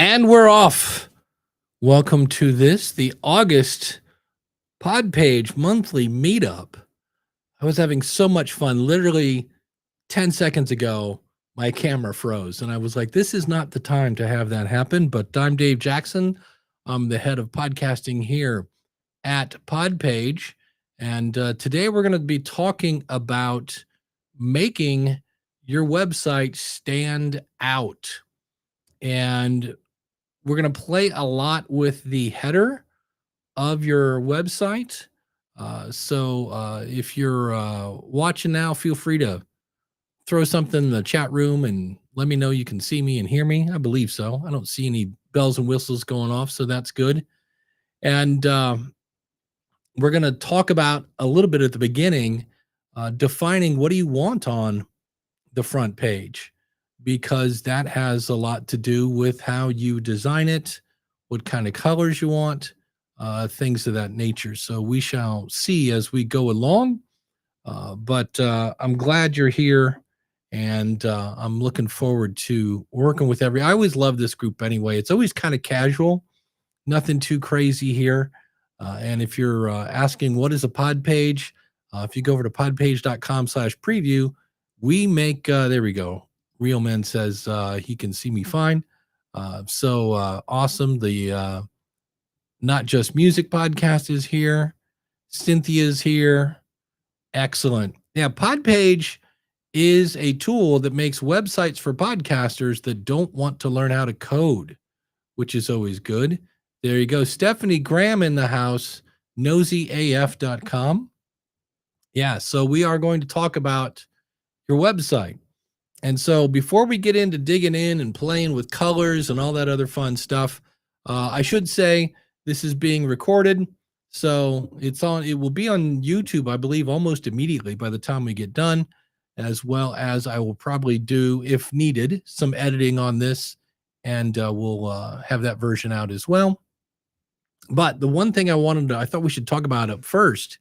And we're off. Welcome to the August Podpage monthly meetup. I was having so much fun. Literally 10 seconds ago, my camera froze, and I was like, this is not the time to have that happen. But I'm Dave Jackson. I'm the head of podcasting here at Podpage. And today we're going to be talking about making your website stand out. And we're going to play a lot with the header of your website. So if you're watching now, feel free to throw something in the chat room and let me know you can see me and hear me. I believe so. I don't see any bells and whistles going off, so that's good. And we're going to talk about a little bit at the beginning, defining what do you want on the front page, because that has a lot to do with how you design it, what kind of colors you want, things of that nature. So we shall see as we go along. But I'm glad you're here, and I'm looking forward to working with I always love this group anyway. It's always kind of casual, nothing too crazy here. And if you're asking what is a pod page, if you go over to podpage.com/preview, we make, there we go. Real Man says he can see me fine. So awesome. The Not Just Music podcast is here. Cynthia's here. Excellent. Yeah, Podpage is a tool that makes websites for podcasters that don't want to learn how to code, which is always good. There you go. Stephanie Graham in the house, nosyaf.com. Yeah, so we are going to talk about your website. And so before we get into digging in and playing with colors and all that other fun stuff, I should say this is being recorded. So it will be on YouTube, I believe, almost immediately by the time we get done, as well as I will probably do, if needed, some editing on this, and we'll have that version out as well. But the one thing I thought we should talk about up first,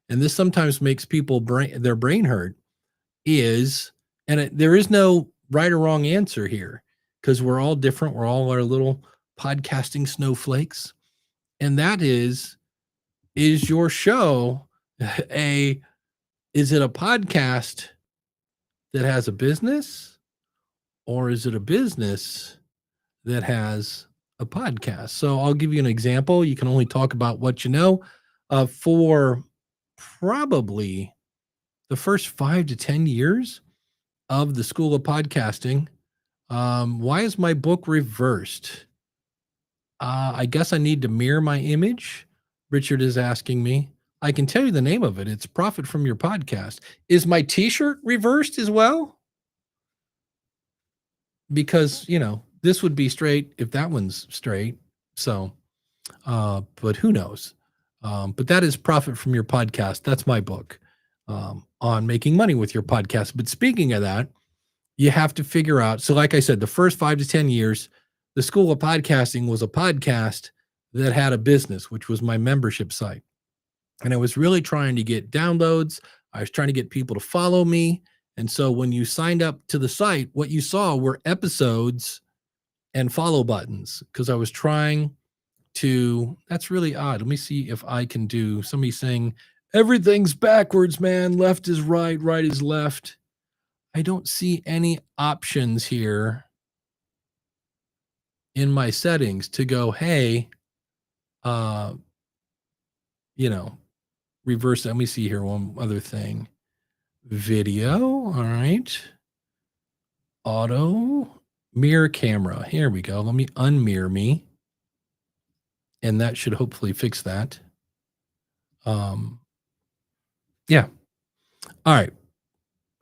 and this sometimes makes people their brain hurt, is, and there is no right or wrong answer here, because we're all different. We're all our little podcasting snowflakes. And that is your show is it a podcast that has a business, or is it a business that has a podcast? So I'll give you an example. You can only talk about what you know. For probably the first 5 to 10 years of the School of Podcasting, why is my book reversed? I guess I need to mirror my image. Richard is asking me. I can tell you the name of it. It's Profit from Your Podcast. Is my t-shirt reversed as well? Because, this would be straight if that one's straight. So, but who knows? But that is Profit from Your Podcast. That's my book on making money with your podcast. But speaking of that, you have to figure out. So like I said, the first 5 to 10 years, the School of Podcasting was a podcast that had a business, which was my membership site. And I was really trying to get downloads. I was trying to get people to follow me. And so when you signed up to the site, what you saw were episodes and follow buttons, because I was trying to, that's really odd. Let me see if I can do, somebody saying, everything's backwards, man. Left is right, right is left. I don't see any options here in my settings to go, hey, reverse. Let me see here. One other thing. Video. All right. Auto mirror camera. Here we go. Let me unmirror me. And that should hopefully fix that. Yeah. All right.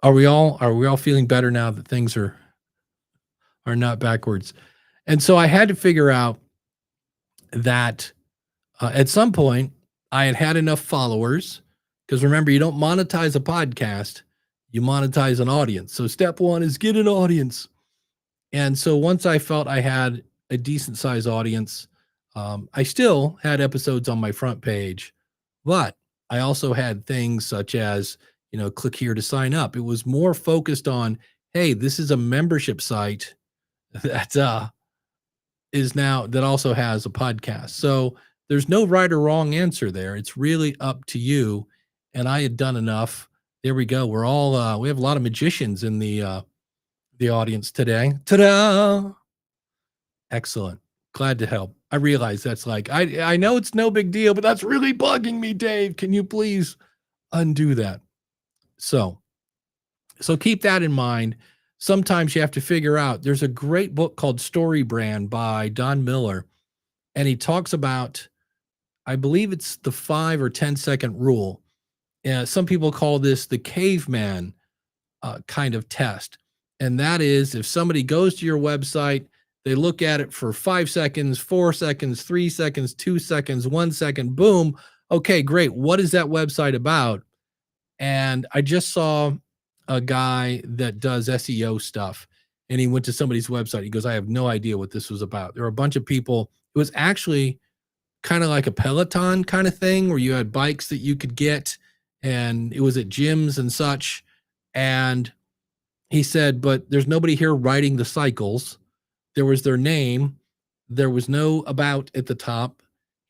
Are we all feeling better now that things are not backwards? And so I had to figure out that at some point I had enough followers, because remember, you don't monetize a podcast, you monetize an audience. So step one is get an audience. And so once I felt I had a decent size audience, I still had episodes on my front page, but I also had things such as, click here to sign up. It was more focused on, hey, this is a membership site that is now that also has a podcast. So there's no right or wrong answer there. It's really up to you. And I had done enough. There we go. We're all we have a lot of magicians in the audience today. Ta-da! Excellent. Glad to help. I realize that's like I know it's no big deal, but that's really bugging me, Dave. Can you please undo that? So keep that in mind. Sometimes you have to figure out there's a great book called Story Brand by Don Miller, and he talks about, I believe it's the 5 or 10 second rule. Some people call this the caveman kind of test. And that is if somebody goes to your website, they look at it for 5 seconds, 4 seconds, 3 seconds, 2 seconds, 1 second, boom. Okay, great. What is that website about? And I just saw a guy that does SEO stuff, and he went to somebody's website. He goes, I have no idea what this was about. There were a bunch of people. It was actually kind of like a Peloton kind of thing where you had bikes that you could get, and it was at gyms and such. And he said, but there's nobody here writing the cycles. There was their name. There was no about at the top.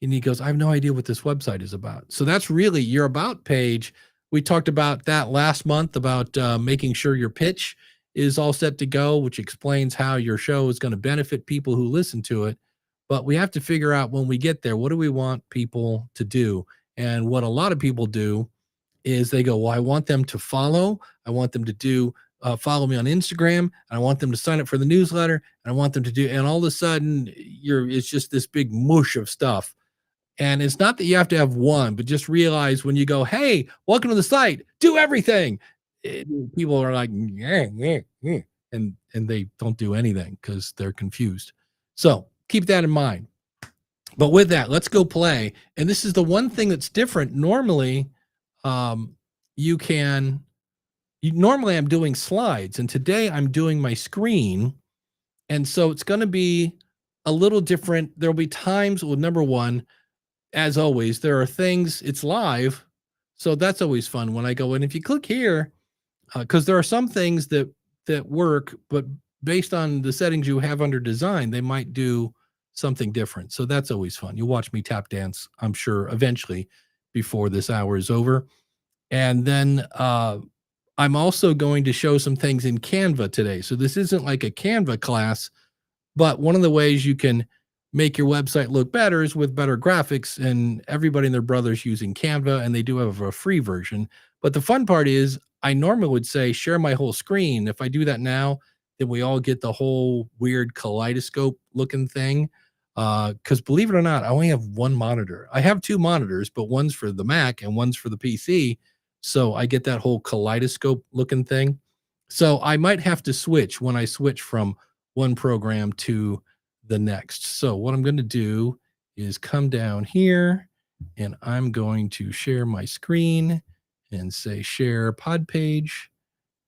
And he goes, I have no idea what this website is about. So that's really your about page. We talked about that last month about making sure your pitch is all set to go, which explains how your show is going to benefit people who listen to it. But we have to figure out when we get there, what do we want people to do? And what a lot of people do is they go, well, I want them to follow. I want them to do follow me on Instagram. And I want them to sign up for the newsletter. And I want them to do, and all of a sudden it's just this big mush of stuff. And it's not that you have to have one, but just realize when you go, hey, welcome to the site, do everything. People are like, yeah, yeah, yeah. And they don't do anything because they're confused. So keep that in mind. But with that, let's go play. And this is the one thing that's different. Normally, normally I'm doing slides, and today I'm doing my screen. And so it's going to be a little different. There'll be times, well, number one, as always, there are things, it's live. So that's always fun when I go in. If you click here, because there are some things that work, but based on the settings you have under design, they might do something different. So that's always fun. You'll watch me tap dance, I'm sure, eventually before this hour is over. And then I'm also going to show some things in Canva today. So this isn't like a Canva class, but one of the ways you can make your website look better is with better graphics, and everybody and their brother's using Canva, and they do have a free version. But the fun part is I normally would say share my whole screen. If I do that now, then we all get the whole weird kaleidoscope looking thing. Because believe it or not, I only have one monitor. I have two monitors, but one's for the Mac and one's for the PC. So I get that whole kaleidoscope looking thing. So I might have to switch when I switch from one program to the next. So what I'm going to do is come down here, and I'm going to share my screen and say share pod page.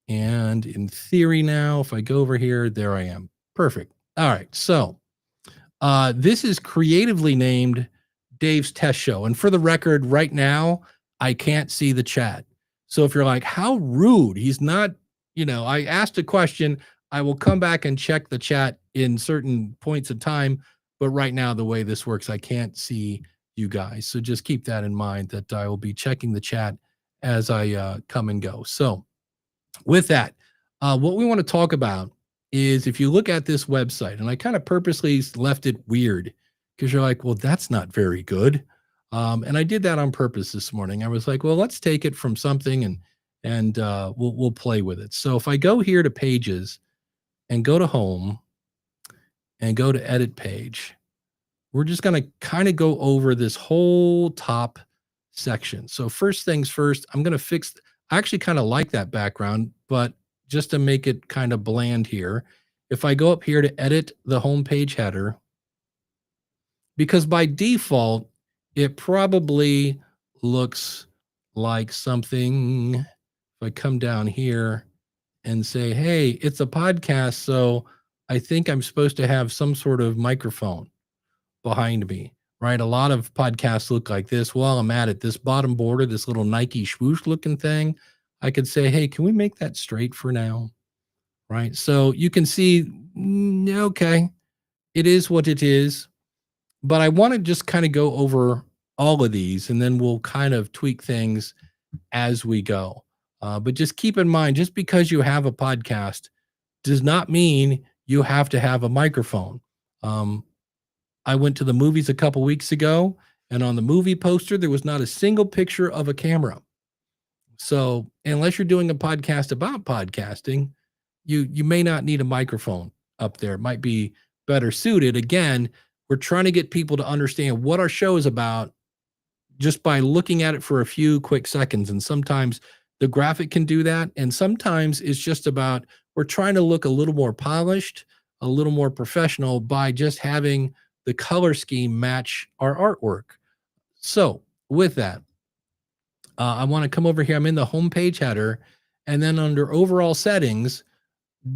And in theory now, if I go over here, there I am. Perfect. All right. So this is creatively named Dave's Test Show. And for the record, right now, I can't see the chat. So if you're like, how rude, he's not, I asked a question. I will come back and check the chat in certain points of time. But right now, the way this works, I can't see you guys. So just keep that in mind that I will be checking the chat as I come and go. So with that, what we want to talk about is if you look at this website, and I kind of purposely left it weird because you're like, well, that's not very good. And I did that on purpose this morning. I was like, well, let's take it from something and we'll play with it. So if I go here to pages and go to home and go to edit page, we're just going to kind of go over this whole top section. So first things first, I'm going to fix, I actually kind of like that background, but just to make it kind of bland here, if I go up here to edit the homepage header, because by default, it probably looks like something, if I come down here and say, hey, it's a podcast, so I think I'm supposed to have some sort of microphone behind me, right? A lot of podcasts look like this. While I'm at it, this bottom border, this little Nike swoosh looking thing, I could say, hey, can we make that straight for now? Right? So you can see, okay, it is what it is. But I want to just kind of go over all of these and then we'll kind of tweak things as we go. But just keep in mind, just because you have a podcast does not mean you have to have a microphone. Um, I went to the movies a couple weeks ago, and on the movie poster, there was not a single picture of a camera. So, unless you're doing a podcast about podcasting, you may not need a microphone up there. It might be better suited. Again, we're trying to get people to understand what our show is about just by looking at it for a few quick seconds. And sometimes the graphic can do that. And sometimes it's just about we're trying to look a little more polished, a little more professional by just having the color scheme match our artwork. So, with that, I want to come over here. I'm in the homepage header. And then under overall settings,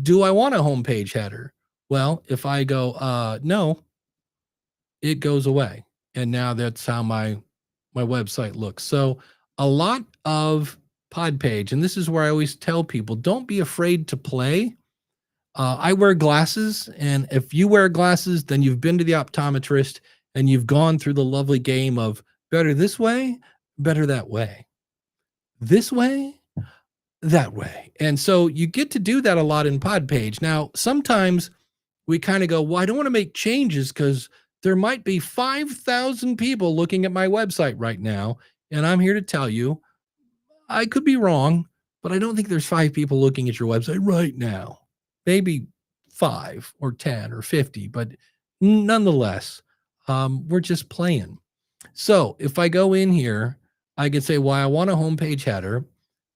do I want a homepage header? Well, if I go, no, it goes away. And now that's how my website looks. So a lot of pod page, and this is where I always tell people, don't be afraid to play. I wear glasses, and if you wear glasses, then you've been to the optometrist and you've gone through the lovely game of better this way, better that way, this way, that way. And so you get to do that a lot in pod page. Now, sometimes we kind of go, well, I don't want to make changes because there might be 5,000 people looking at my website right now. And I'm here to tell you, I could be wrong, but I don't think there's 5 people looking at your website right now. Maybe 5 or 10 or 50, but nonetheless, we're just playing. So if I go in here, I can say, well, I want a homepage header.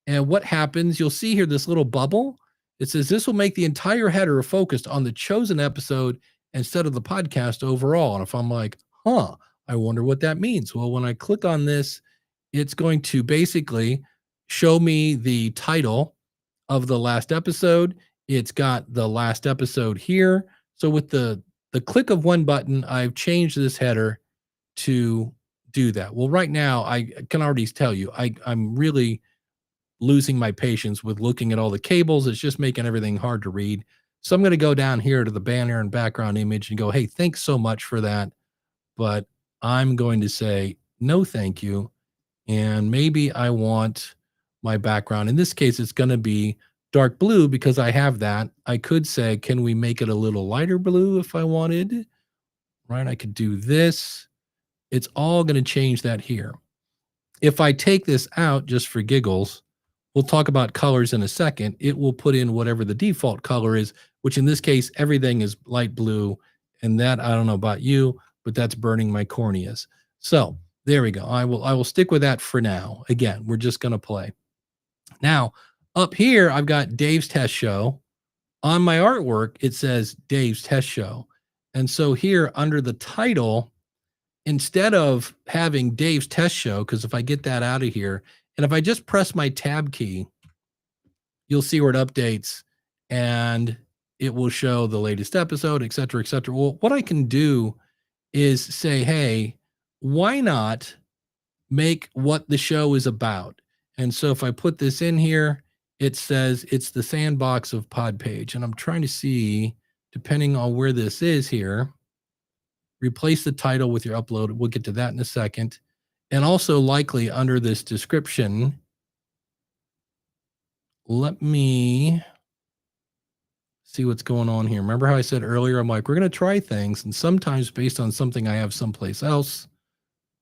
And what happens, you'll see here this little bubble. It says this will make the entire header focused on the chosen episode instead of the podcast overall. And if I'm like, I wonder what that means. Well, when I click on this, it's going to basically show me the title of the last episode. It's got the last episode here. So with the click of one button, I've changed this header to do that. Well, right now, I can already tell you, I'm really losing my patience with looking at all the cables. It's just making everything hard to read. So I'm going to go down here to the banner and background image and go, hey, thanks so much for that. But I'm going to say, no, thank you. And maybe I want my background. In this case, it's going to be dark blue because I have that. I could say, can we make it a little lighter blue if I wanted? Right? I could do this. It's all going to change that here. If I take this out just for giggles, we'll talk about colors in a second. It will put in whatever the default color is, which in this case, everything is light blue. And that, I don't know about you, but that's burning my corneas. So there we go. I will stick with that for now. Again, we're just going to play. Now, up here, I've got Dave's Test Show. On my artwork, it says Dave's Test Show. And so here under the title, instead of having Dave's Test Show, because if I get that out of here, and if I just press my tab key, you'll see where it updates and it will show the latest episode, et cetera, et cetera. Well, what I can do is say, hey, why not make what the show is about? And so if I put this in here, it says it's the sandbox of Podpage. And I'm trying to see, depending on where this is here, replace the title with your upload. We'll get to that in a second. And also likely under this description, let me see what's going on here. Remember how I said earlier, I'm like, we're going to try things and sometimes based on something I have someplace else.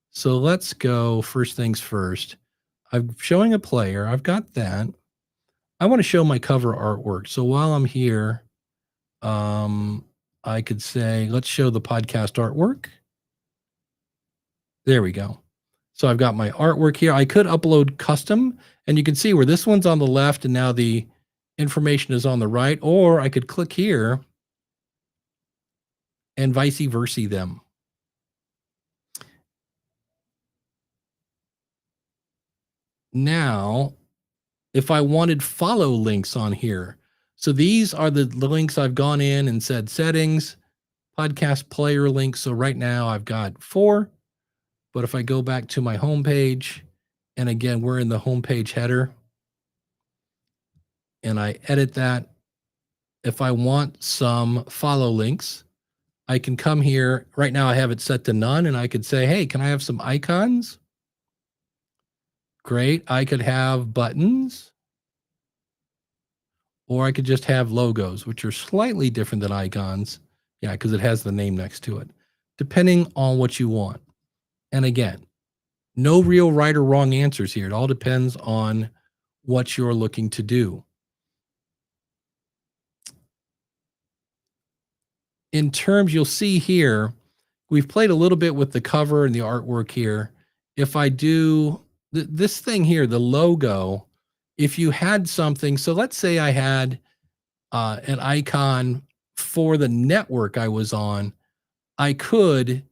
So let's go first things first. I'm showing a player. I've got that. I want to show my cover artwork. So while I'm here, I could say, let's show the podcast artwork. There we go. So I've got my artwork here. I could upload custom, and you can see where this one's on the left and now the information is on the right, or I could click here and vice versa them. Now, if I wanted follow links on here, so these are the links I've gone in and said settings, podcast player links. So right now I've got 4, but if I go back to my homepage, and again, we're in the homepage header, and I edit that. If I want some follow links, I can come here. Right now I have it set to none, and I could say, hey, can I have some icons? Great. I could have buttons, or I could just have logos, which are slightly different than icons. Yeah, because it has the name next to it, depending on what you want. And again, no real right or wrong answers here. It all depends on what you're looking to do. In terms, you'll see here, we've played a little bit with the cover and the artwork here. If I do this thing here, the logo, if you had something, so let's say I had an icon for the network I was on, I could,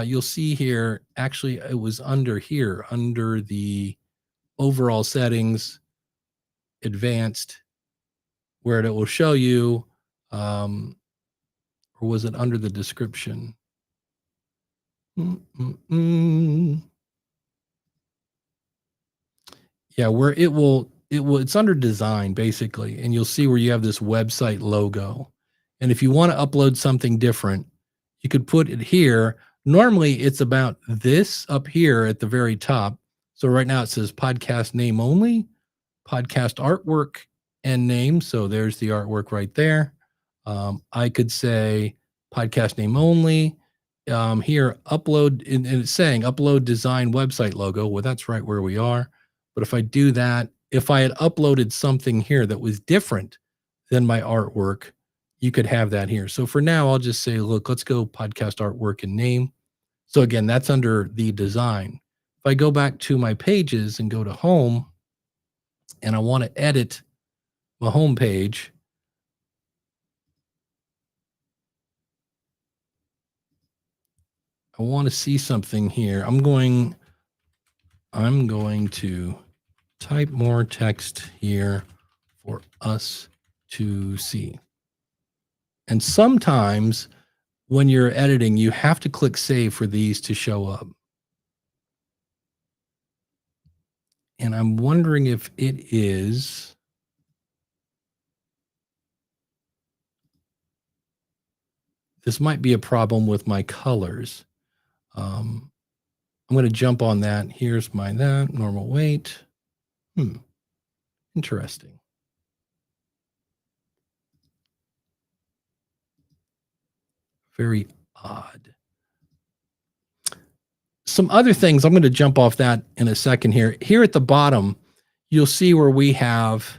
you'll see here, actually, it was under here, under the overall settings, advanced, where it will show you, or was it under the description? Yeah, where it's under design basically, and you'll see where you have this website logo. And if you want to upload something different, you could put it here. Normally it's about this up here at the very top. So right now it says podcast name only, podcast artwork and name. So there's the artwork right there. I could say podcast name only. Here, upload, and it's saying upload design website logo. Well, that's right where we are. But if I do that, if I had uploaded something here that was different than my artwork, you could have that here. So for now, I'll just say, look, let's go podcast artwork and name. So again, that's under the design. If I go back to my pages and go to home, and I want to edit my home page, I want to see something here. I'm going to type more text here for us to see. And sometimes when you're editing, you have to click save for these to show up. And I'm wondering if it is. This might be a problem with my colors. I'm going to jump on that. Here's my normal weight. Interesting. Very odd. Some other things, I'm going to jump off that in a second here. Here at the bottom, you'll see where we have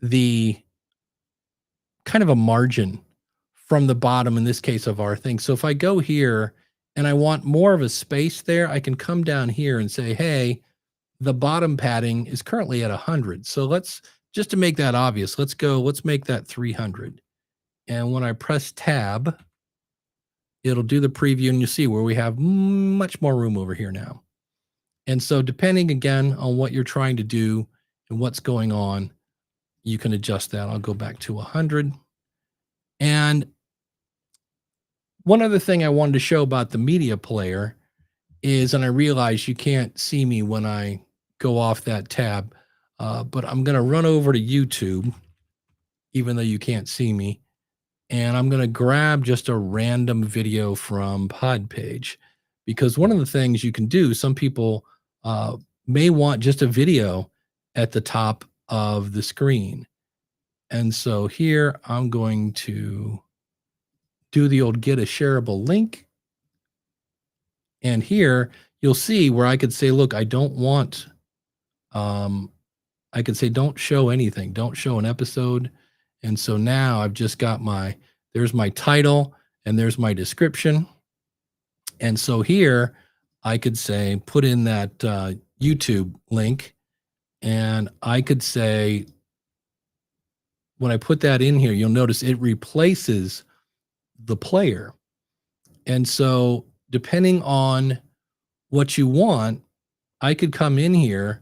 the kind of a margin from the bottom, in this case of our thing. So if I go here and I want more of a space there, I can come down here and say, hey, the bottom padding is currently at 100. So let's, just to make that obvious, let's make that 300. And when I press tab, it'll do the preview, and you see where we have much more room over here now. And so depending again on what you're trying to do and what's going on, you can adjust that. I'll go back to 100. And one other thing I wanted to show about the media player is, and I realize you can't see me when I go off that tab, but I'm going to run over to YouTube, even though you can't see me. And I'm going to grab just a random video from Podpage, because one of the things you can do, some people may want just a video at the top of the screen. And so here I'm going to do the old get a shareable link. And here you'll see where I could say, look, I don't want, I could say, don't show anything, don't show an episode. And so now I've just got there's my title and there's my description. And so here I could say, put in that YouTube link, and I could say, when I put that in here, you'll notice it replaces the player. And so depending on what you want, I could come in here.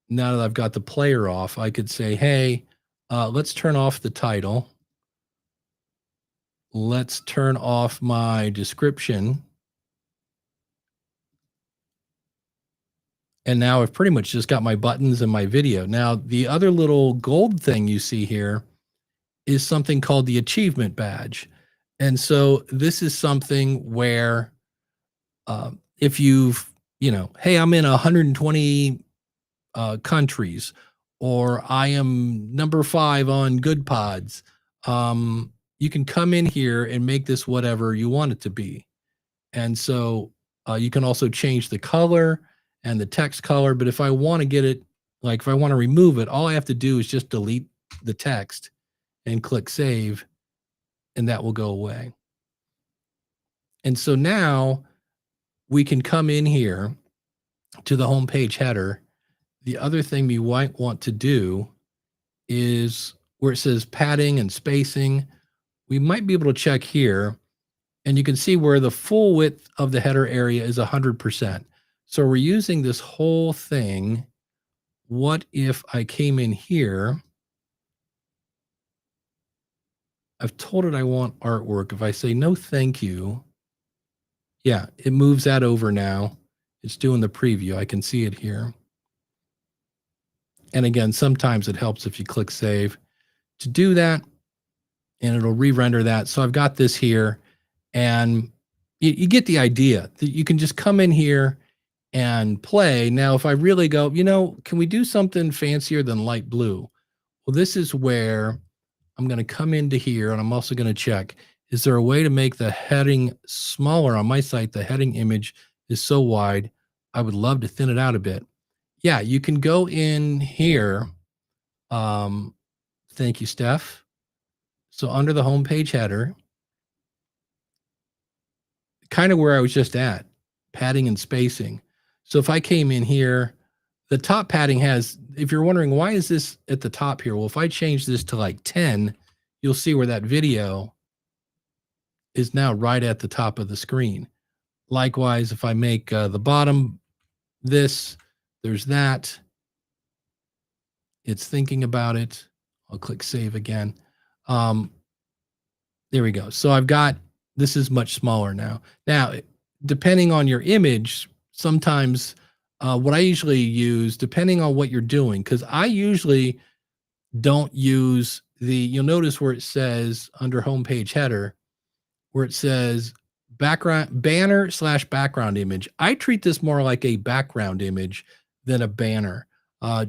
Now that I've got the player off, I could say, hey, let's turn off the title. Let's turn off my description. And now I've pretty much just got my buttons and my video. Now, the other little gold thing you see here is something called the achievement badge. And so this is something where if you've, hey, I'm in 120 countries, or I am number 5 on Good Pods, you can come in here and make this whatever you want it to be. And so you can also change the color and the text color. But if I want to get it, like if I want to remove it, all I have to do is just delete the text and click save, and that will go away. And so now we can come in here to the homepage header. The other thing we might want to do is where it says padding and spacing, we might be able to check here, and you can see where the full width of the header area is 100%. So we're using this whole thing. What if I came in here? I've told it I want artwork. If I say no, thank you. Yeah, it moves that over now. It's doing the preview. I can see it here. And again, sometimes it helps if you click save to do that, and it'll re-render that. So I've got this here, and you get the idea that you can just come in here and play. Now, if I really go, can we do something fancier than light blue? Well, this is where I'm going to come into here, and I'm also going to check, is there a way to make the heading smaller? On my site, the heading image is so wide, I would love to thin it out a bit. Yeah, you can go in here. Thank you, Steph. So under the homepage header, kind of where I was just at, padding and spacing. So if I came in here, the top padding has, if you're wondering, why is this at the top here? Well, if I change this to like 10, you'll see where that video is now right at the top of the screen. Likewise, if I make the bottom this, there's that. It's thinking about it. I'll click save again. There we go. So I've got, this is much smaller now. Now, depending on your image, sometimes what I usually use, depending on what you're doing, because I usually don't use you'll notice where it says under homepage header, where it says background banner / background image. I treat this more like a background image than a banner,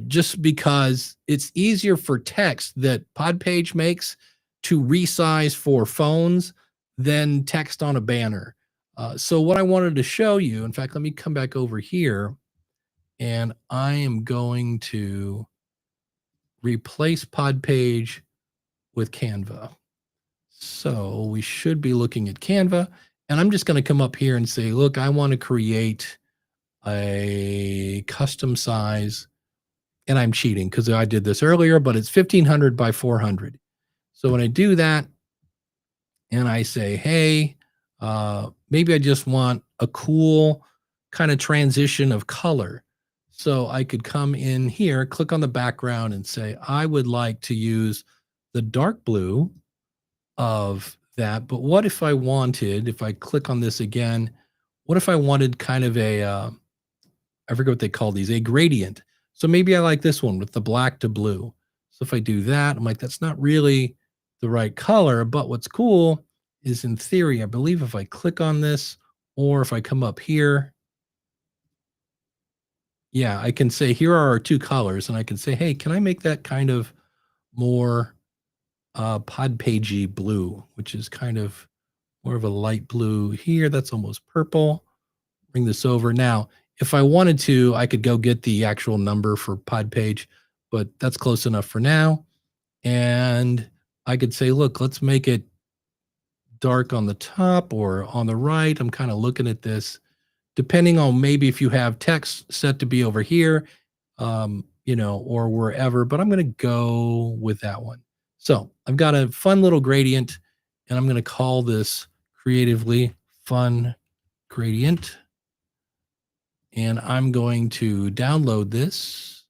just because it's easier for text that Podpage makes to resize for phones than text on a banner. So what I wanted to show you, in fact, let me come back over here, and I am going to replace Podpage with Canva. So we should be looking at Canva, and I'm just going to come up here and say, look, I want to create a custom size, and I'm cheating because I did this earlier, but it's 1500 by 400. So when I do that, and I say, hey, maybe I just want a cool kind of transition of color. So I could come in here, click on the background, and say, I would like to use the dark blue of that. But what if I wanted, if I click on this again, what if I wanted kind of a, I forget what they call these, a gradient. So maybe I like this one with the black to blue. So if I do that, I'm like, that's not really the right color. But what's cool is, in theory, I believe if I click on this, or if I come up here, yeah, I can say, here are our two colors. And I can say, hey, can I make that kind of more Podpagey blue, which is kind of more of a light blue here. That's almost purple. Bring this over. Now, if I wanted to, I could go get the actual number for Podpage, but that's close enough for now. And I could say, look, let's make it dark on the top or on the right. I'm kind of looking at this, depending on maybe if you have text set to be over here, or wherever, but I'm going to go with that one. So I've got a fun little gradient, and I'm going to call this creatively fun gradient. And I'm going to download this.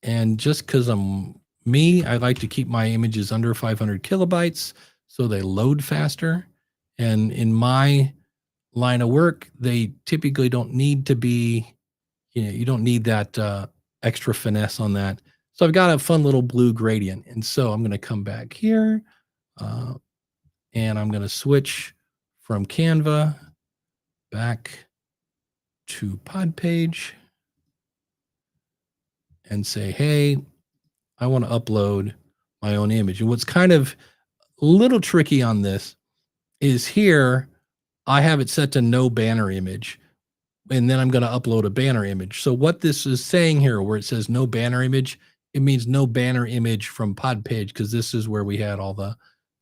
And just because I'm me, I like to keep my images under 500 kilobytes so they load faster. And in my line of work, they typically don't need to be, you don't need that extra finesse on that. So I've got a fun little blue gradient. And so I'm going to come back here. Uh, and I'm going to switch from Canva back to Pod Page and say, hey, I want to upload my own image. And what's kind of a little tricky on this is here, I have it set to no banner image, and then I'm going to upload a banner image. So what this is saying here, where it says no banner image, it means no banner image from Pod Page, because this is where we had all the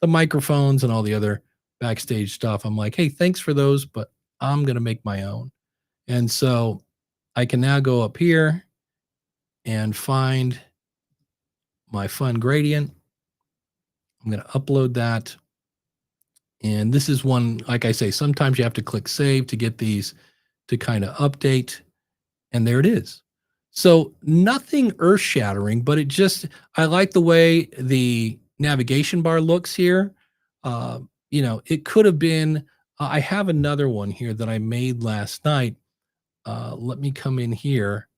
microphones and all the other backstage stuff. I'm like, hey, thanks for those, but I'm going to make my own. And so I can now go up here and find my fun gradient. I'm going to upload that. And this is one, like I say, sometimes you have to click save to get these to kind of update. And there it is. So nothing earth shattering, but I like the way the navigation bar looks here. It could have been, I have another one here that I made last night. Let me come in here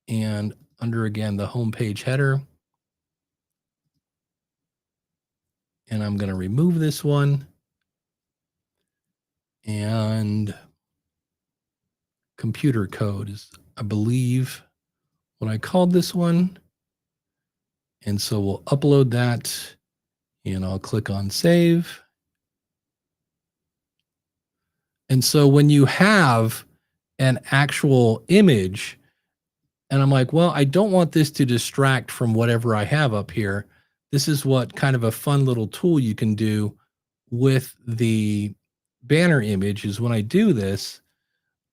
and under, again, the homepage header. And I'm going to remove this one. And computer code is, I believe, what I called this one. And so we'll upload that, and I'll click on save. And so when you have an actual image, and I'm like, well, I don't want this to distract from whatever I have up here. This is what kind of a fun little tool you can do with the banner image is when I do this,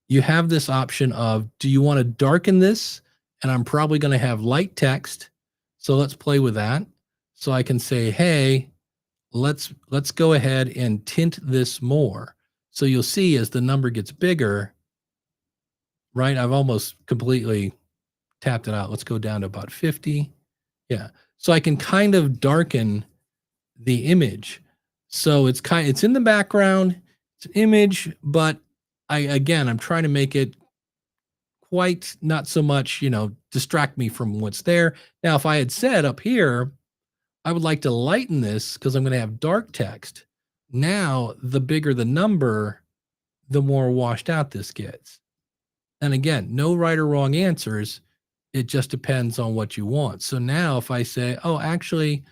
you have this option of, do you want to darken this? And I'm probably going to have light text. So let's play with that. So I can say, hey, let's go ahead and tint this more. So you'll see as the number gets bigger, right? I've almost completely tapped it out. Let's go down to about 50. Yeah. So I can kind of darken the image. So it's in the background, it's an image, but I'm trying to make it quite not so much, distract me from what's there. Now, if I had said up here, I would like to lighten this because I'm going to have dark text. Now, the bigger the number, the more washed out this gets. And again, no right or wrong answers. It just depends on what you want. So now if I say, oh, actually,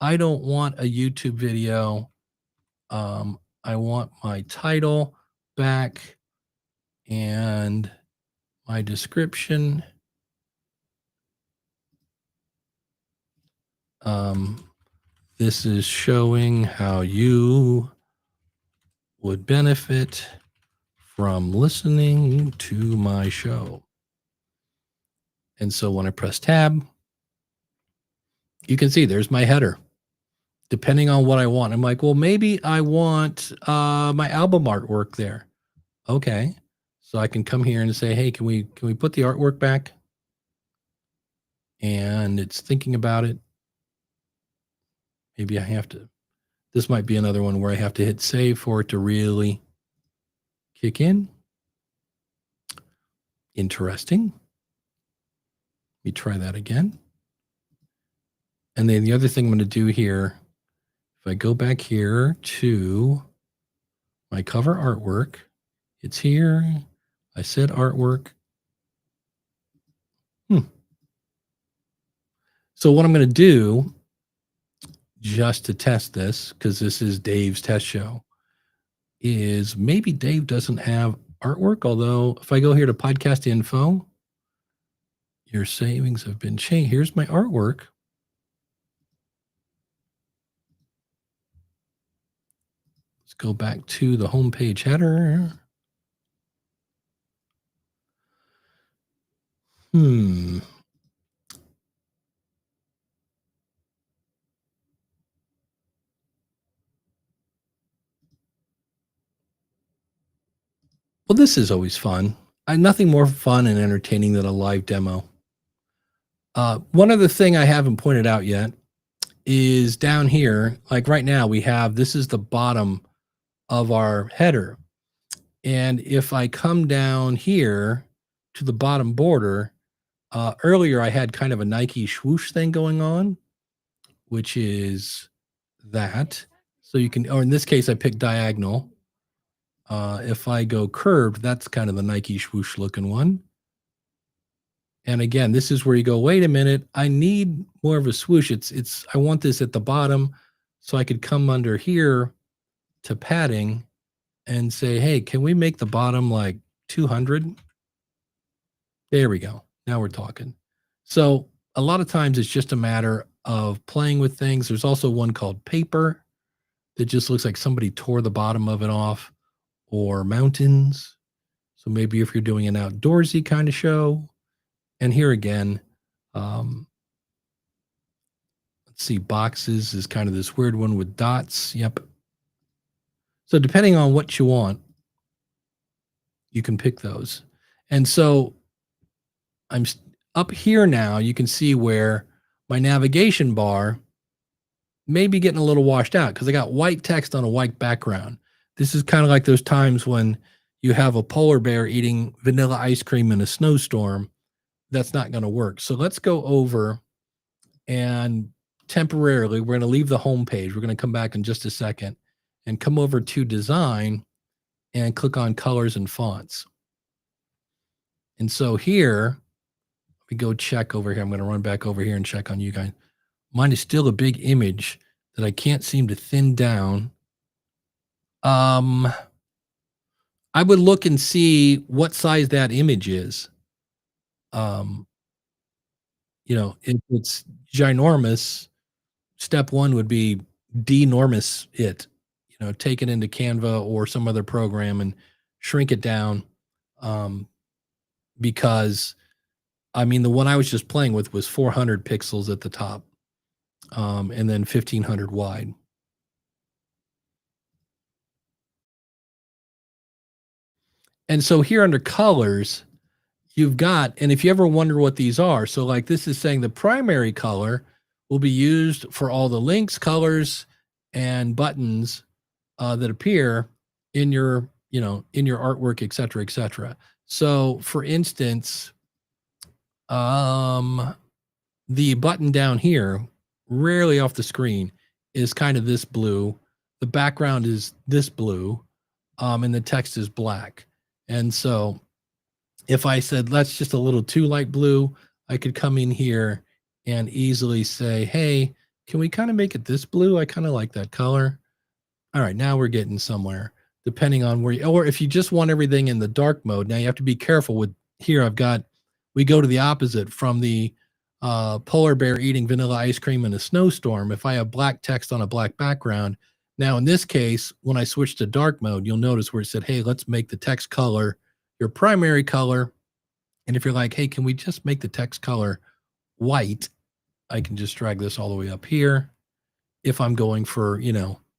I don't want a YouTube video. I want my title back and my description. This is showing how you would benefit from listening to my show. And so when I press tab, you can see there's my header. Depending on what I want, I'm like, well, maybe I want my album artwork there. Okay, so I can come here and say, hey, can we put the artwork back? And it's thinking about it. Maybe I have to. This might be another one where I have to hit save for it to really kick in. Interesting. Let me try that again. And then the other thing I'm going to do here, if I go back here to my cover artwork, it's here. I said artwork. So what I'm going to do, just to test this, because this is Dave's test show, is maybe Dave doesn't have artwork. Although if I go here to podcast info, your savings have been changed. Here's my artwork. Let's go back to the homepage header. Well, this is always fun. Nothing more fun and entertaining than a live demo. One other thing I haven't pointed out yet is down here, like right now this is the bottom of our header. And if I come down here to the bottom border, earlier I had kind of a Nike swoosh thing going on. which is that. So you can, or in this case, I picked diagonal. If I go curved, that's kind of the Nike swoosh looking one. And again, this is where you go, wait a minute, I need more of a swoosh. I want this at the bottom so I could come under here to padding and say, hey, can we make the bottom like 200? There we go. Now we're talking. So a lot of times it's just a matter of playing with things. There's also one called paper that just looks like somebody tore the bottom of it off, or mountains. So maybe if you're doing an outdoorsy kind of show. And here again, let's see, boxes is kind of this weird one with dots. Yep. So depending on what you want, you can pick those. And so I'm up here now, you can see where my navigation bar may be getting a little washed out because I got white text on a white background. This is kind of like those times when you have a polar bear eating vanilla ice cream in a snowstorm. That's not going to work. So let's go over and temporarily, we're going to leave the home page. We're going to come back in just a second and come over to design and click on colors and fonts. And so here, we go check over here. I'm going to run back over here and check on you guys. Mine is still a big image that I can't seem to thin down. I would look and see what size that image is. If it's ginormous, step one would be denormous it. Take it into Canva or some other program and shrink it down. Because the one I was just playing with was 400 pixels at the top, and then 1500 wide. And so here under colors, you've got, and if you ever wonder what these are, so like this is saying the primary color will be used for all the links, colors, and buttons that appear in your, in your artwork, et cetera, et cetera. So for instance, the button down here, rarely off the screen, is kind of this blue. The background is this blue, and the text is black. And so if I said, that's just a little too light blue, I could come in here and easily say, hey, can we kind of make it this blue? I kind of like that color. All right, now we're getting somewhere, depending on where or if you just want everything in the dark mode. Now you have to be careful with here. We go to the opposite from the polar bear eating vanilla ice cream in a snowstorm. If I have black text on a black background, now in this case, when I switch to dark mode, you'll notice where it said, hey, let's make the text color your primary color. And if you're like, hey, can we just make the text color white? I can just drag this all the way up here. If I'm going for,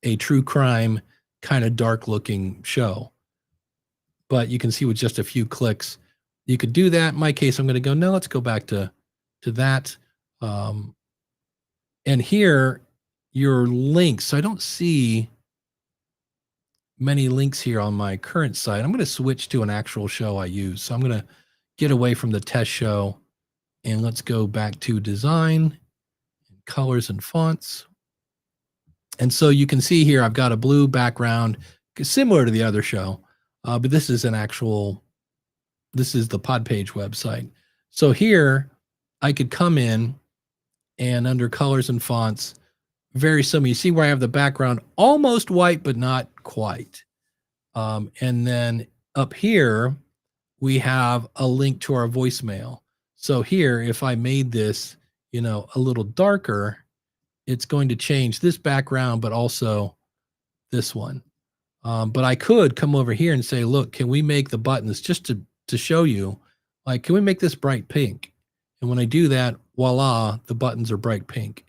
a true crime kind of dark looking show. But you can see with just a few clicks, you could do that. In my case, I'm going to go, no, let's go back to that. And here, your links. So I don't see many links here on my current site. I'm going to switch to an actual show I use. So I'm going to get away from the test show and let's go back to design, colors and fonts. And so you can see here, I've got a blue background similar to the other show, but this is the pod page website. So here I could come in and under colors and fonts, very similar. You see where I have the background almost white, but not quite. And then up here, we have a link to our voicemail. So here, if I made this, a little darker, it's going to change this background, but also this one. But I could come over here and say, look, can we make the buttons just to show you, like, can we make this bright pink? And when I do that, voila, the buttons are bright pink.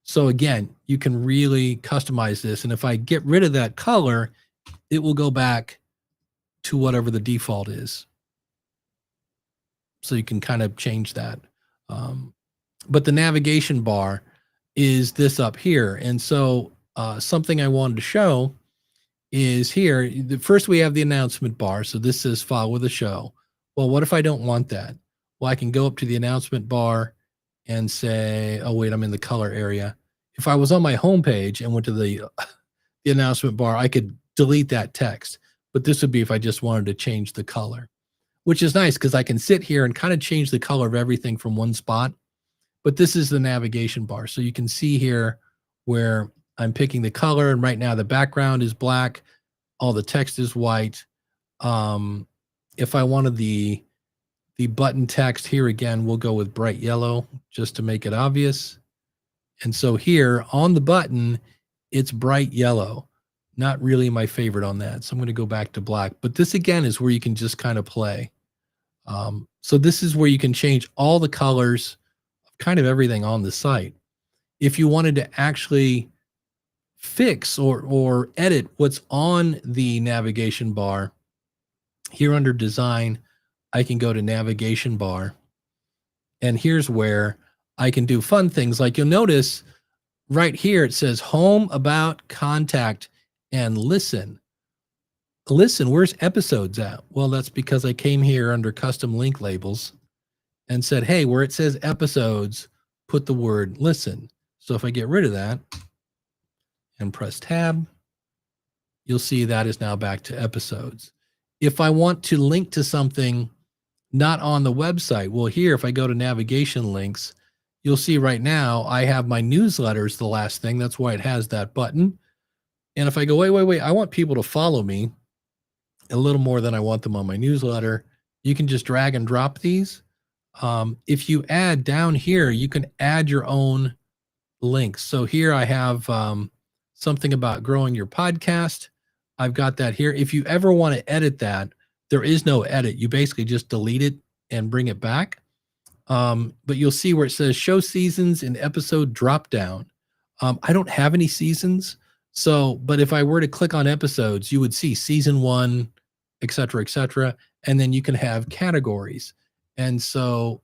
So again, you can really customize this. And if I get rid of that color, it will go back to whatever the default is. So you can kind of change that. But the navigation bar is this up here. And so something I wanted to show is here. First, we have the announcement bar. So this says follow the show. Well, what if I don't want that? Well, I can go up to the announcement bar and say, oh, wait, I'm in the color area. if I was on my homepage and went to the announcement bar, I could delete that text. But this would be if I just wanted to change the color, which is nice because I can sit here and kind of change the color of everything from one spot. But this is the navigation bar. So you can see here where I'm picking the color, and right now the background is black, all the text is white. If I wanted the button text here again, we'll go with bright yellow just to make it obvious. And so here on the button, it's bright yellow. Not really my favorite on that. So I'm going to go back to black. But this again is where you can just kind of play. So this is where you can change all the colors of kind of everything on the site. If you wanted to actually fix or edit what's on the navigation bar, here under design, I can go to navigation bar. And here's where I can do fun things. Like you'll notice right here, it says home, about, contact, and listen. Listen, where's episodes at? Well, that's because I came here under custom link labels and said, hey, where it says episodes, put the word listen. So if I get rid of that and press tab, you'll see that is now back to episodes. If I want to link to something not on the website, well, here, if I go to navigation links, you'll see right now I have my newsletters, the last thing. That's why it has that button. And if I go, wait, I want people to follow me a little more than I want them on my newsletter, you can just drag and drop these. If you add down here, you can add your own links. So here I have something about growing your podcast. I've got that here. If you ever want to edit that, there is no edit. You basically just delete it and bring it back. But you'll see where it says show seasons and episode drop down. I don't have any seasons. So, but if I were to click on episodes, you would see season 1, et cetera, and then you can have categories. And so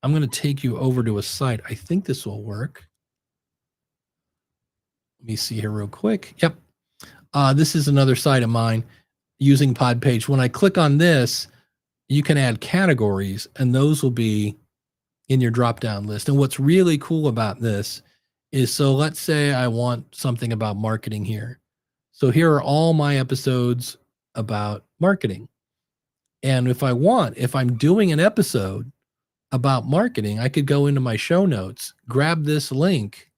I'm going to take you over to a site. I think this will work. Let me see here real quick. Yep. This is another site of mine using PodPage. When I click on this, you can add categories, and those will be in your drop-down list. And what's really cool about this is, so let's say I want something about marketing here. So here are all my episodes about marketing. And if I'm doing an episode about marketing, I could go into my show notes, grab this link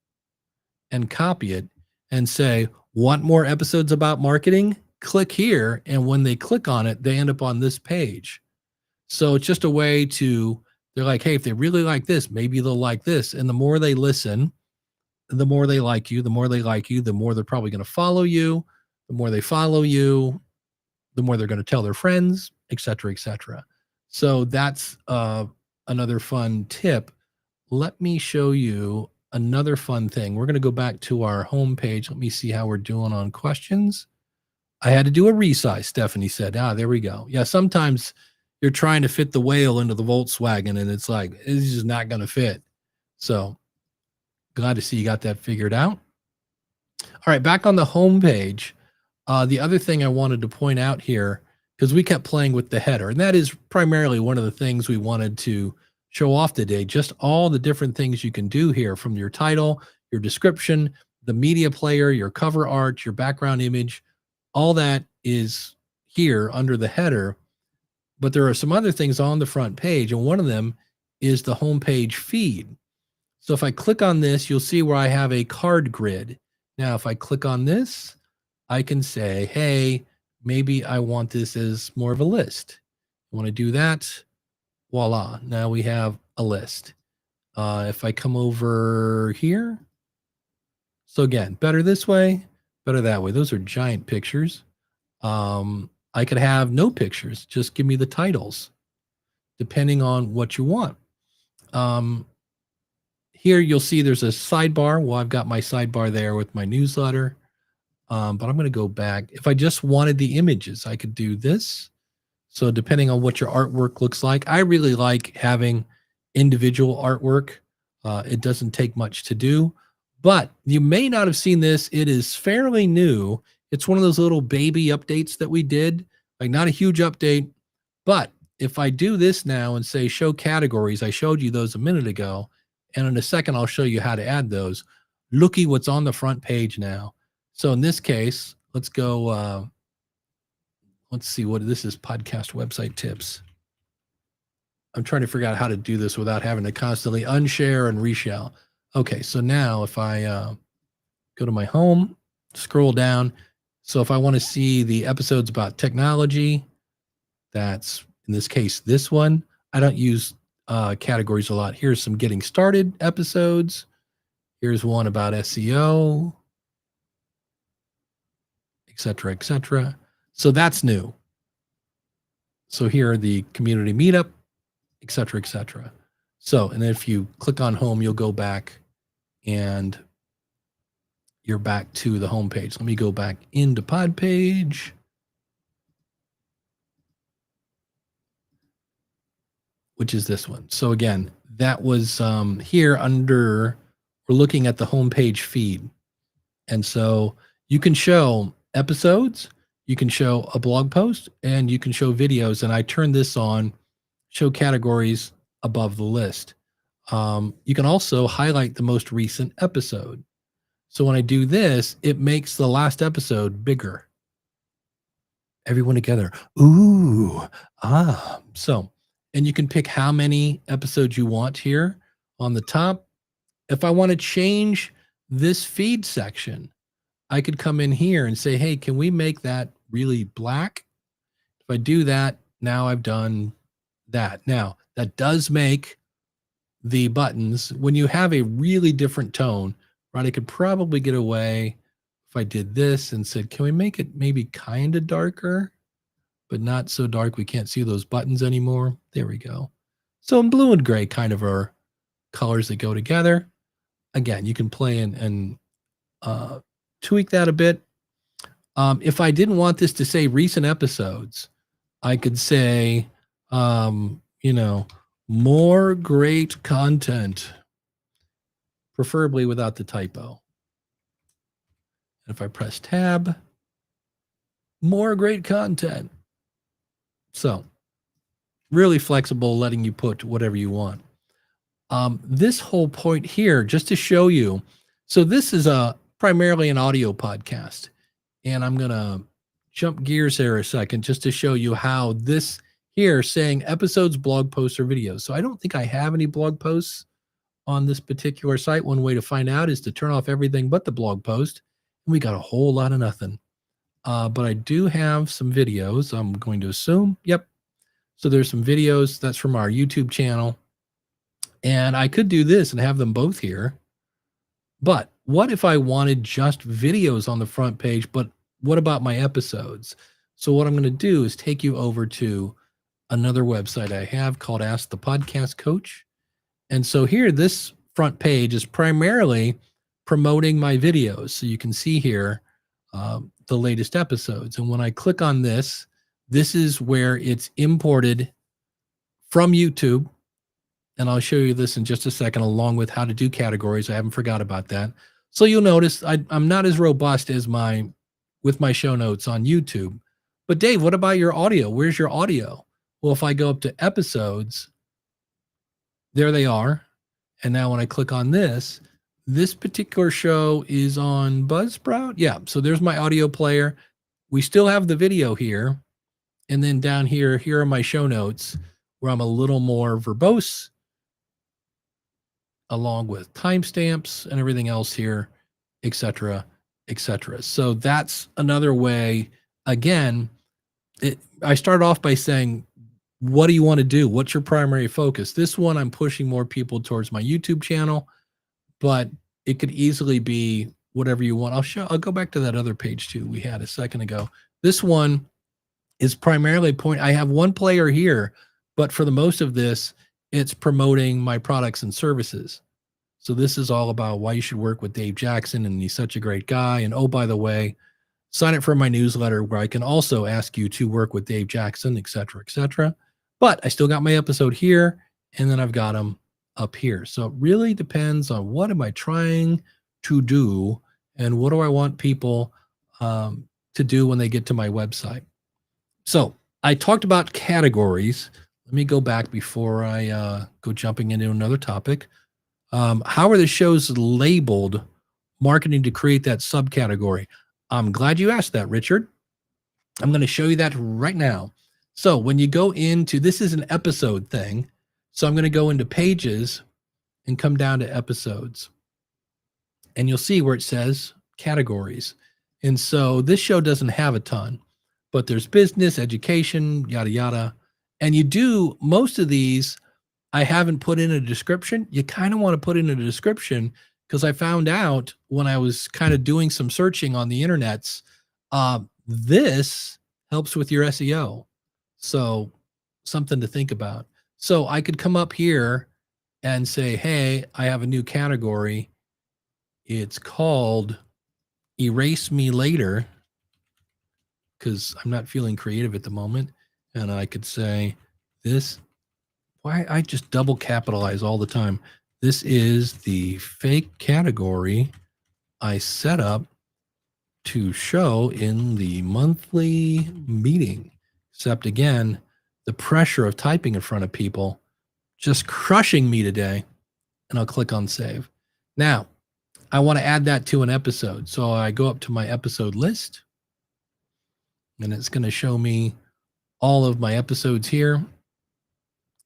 and copy it and say, want more episodes about marketing? Click here. And when they click on it, they end up on this page. So it's just a way to, they're like, hey, if they really like this, maybe they'll like this. And the more they listen, the more they like you, the more they like you, the more they're probably going to follow you. The more they follow you, the more they're going to tell their friends, et cetera, et cetera. So that's another fun tip. Let me show you another fun thing. We're going to go back to our home page. Let me see how we're doing on questions. I had to do a resize, Stephanie said. There we go. Yeah, sometimes you're trying to fit the whale into the Volkswagen, and it's like, it's just not going to fit. So glad to see you got that figured out. All right, back on the home page. The other thing I wanted to point out here, because we kept playing with the header, and that is primarily one of the things we wanted to show off today, just all the different things you can do here, from your title, your description, the media player, your cover art, your background image, all that is here under the header. But there are some other things on the front page, and one of them is the homepage feed. So if I click on this, you'll see where I have a card grid. Now, if I click on this, I can say, hey, maybe I want this as more of a list. I want to do that. Voila. Now we have a list. If I come over here, so again, better this way, better that way. Those are giant pictures. I could have no pictures. Just give me the titles, depending on what you want. Here you'll see there's a sidebar. Well, I've got my sidebar there with my newsletter. But I'm going to go back. If I just wanted the images, I could do this. So depending on what your artwork looks like, I really like having individual artwork. It doesn't take much to do, but you may not have seen this. It is fairly new. It's one of those little baby updates that we did, like not a huge update, but if I do this now and say show categories, I showed you those a minute ago, and in a second, I'll show you how to add those. looky what's on the front page now. So in this case, let's go, let's see what this is, podcast website tips. I'm trying to figure out how to do this without having to constantly unshare and reshare. Okay, so now if I go to my home, scroll down. So if I want to see the episodes about technology, that's in this case, this one. I don't use categories a lot. Here's some getting started episodes. Here's one about SEO, et cetera, et cetera. So that's new. So here are the community meetup, et cetera, et cetera. So, and if you click on home, you'll go back and you're back to the home page. Let me go back into pod page. Which is this one. So again, that was here under, we're looking at the homepage feed. And so you can show episodes, you can show a blog post, and you can show videos. And I turn this on, show categories above the list. You can also highlight the most recent episode. So when I do this, it makes the last episode bigger. Everyone together. Ooh, so, and you can pick how many episodes you want here on the top. If I want to change this feed section, I could come in here and say, hey, can we make that really black? If I do that, now I've done that. Now, that does make the buttons, when you have a really different tone, right? I could probably get away if I did this and said, can we make it maybe kind of darker, but not so dark we can't see those buttons anymore? There we go. So in blue and gray kind of are colors that go together. Again, you can play and tweak that a bit. If I didn't want this to say recent episodes, I could say, more great content, preferably without the typo. If I press tab, more great content. So really flexible, letting you put whatever you want. This whole point here, just to show you. So this is primarily an audio podcast, and I'm going to jump gears here a second just to show you how this here saying episodes, blog posts, or videos. So I don't think I have any blog posts on this particular site. One way to find out is to turn off everything but the blog post. And we got a whole lot of nothing. But I do have some videos, I'm going to assume. Yep. So there's some videos. That's from our YouTube channel. And I could do this and have them both here. But what if I wanted just videos on the front page, but what about my episodes? So what I'm going to do is take you over to another website I have called Ask the Podcast Coach. And so here, this front page is primarily promoting my videos. So you can see here the latest episodes. And when I click on this, this is where it's imported from YouTube. And I'll show you this in just a second, along with how to do categories. I haven't forgot about that. So you'll notice I'm not as robust as with my show notes on YouTube. But Dave, what about your audio? Where's your audio? Well, if I go up to episodes, there they are. And now when I click on this particular show is on Buzzsprout. Yeah, so there's my audio player. We still have the video here. And then down here are my show notes where I'm a little more verbose, along with timestamps and everything else here, et cetera, et cetera. So that's another way. Again, I started off by saying, what do you want to do? What's your primary focus? This one, I'm pushing more people towards my YouTube channel, but it could easily be whatever you want. I'll go back to that other page too we had a second ago. This one is primarily I have one player here, but for the most of this, it's promoting my products and services. So this is all about why you should work with Dave Jackson, and he's such a great guy. And oh, by the way, sign up for my newsletter where I can also ask you to work with Dave Jackson, et cetera, et cetera. But I still got my episode here, and then I've got them up here. So it really depends on what am I trying to do and what do I want people to do when they get to my website. So I talked about categories. Let me go back before I go jumping into another topic. How are the shows labeled marketing to create that subcategory? I'm glad you asked that, Richard. I'm going to show you that right now. So when you go into, this is an episode thing. So I'm going to go into pages and come down to episodes. And you'll see where it says categories. And so this show doesn't have a ton, but there's business, education, yada, yada. And you do most of these, I haven't put in a description. You kind of want to put in a description because I found out when I was kind of doing some searching on the internets, this helps with your SEO. So something to think about. So I could come up here and say, hey, I have a new category. It's called Erase Me Later because I'm not feeling creative at the moment. And I could say this. Why I just double capitalize all the time. This is the fake category I set up to show in the monthly meeting. Except again, the pressure of typing in front of people just crushing me today. And I'll click on save. Now, I want to add that to an episode. So I go up to my episode list and it's going to show me all of my episodes here.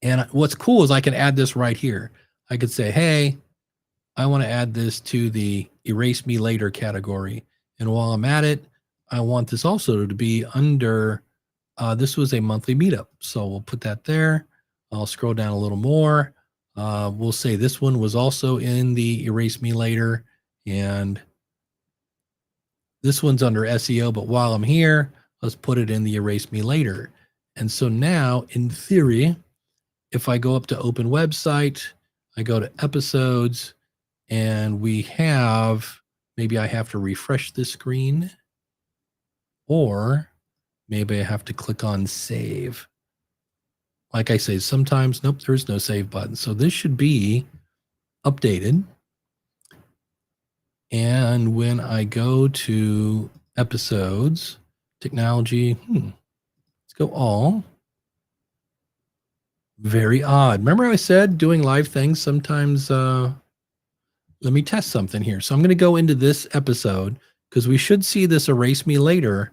And what's cool is I can add this right here. I could say, hey, I want to add this to the Erase Me Later category. And while I'm at it, I want this also to be under, this was a monthly meetup. So we'll put that there. I'll scroll down a little more. We'll say this one was also in the Erase Me Later. And this one's under SEO. But while I'm here, let's put it in the Erase Me Later. And so now, in theory, if I go up to open website, I go to episodes, and we have, maybe I have to refresh the screen, or maybe I have to click on save. Like I say, sometimes, nope, there's no save button. So this should be updated. And when I go to episodes, technology, let's go all. Very odd. Remember I said doing live things sometimes, let me test something here. So I'm going to go into this episode because we should see this Erase Me Later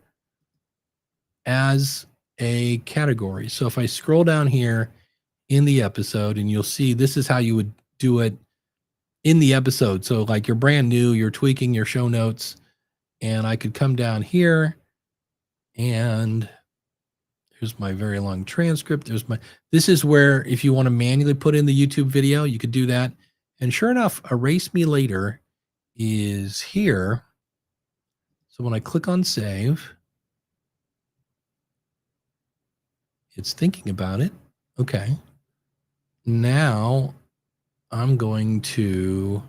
as a category. So if I scroll down here in the episode, and you'll see this is how you would do it in the episode. So like you're brand new, you're tweaking your show notes, and I could come down here and here's my very long transcript. This is where if you want to manually put in the YouTube video, you could do that. And sure enough, Erase Me Later is here. So when I click on save, it's thinking about it. Okay. Now I'm going to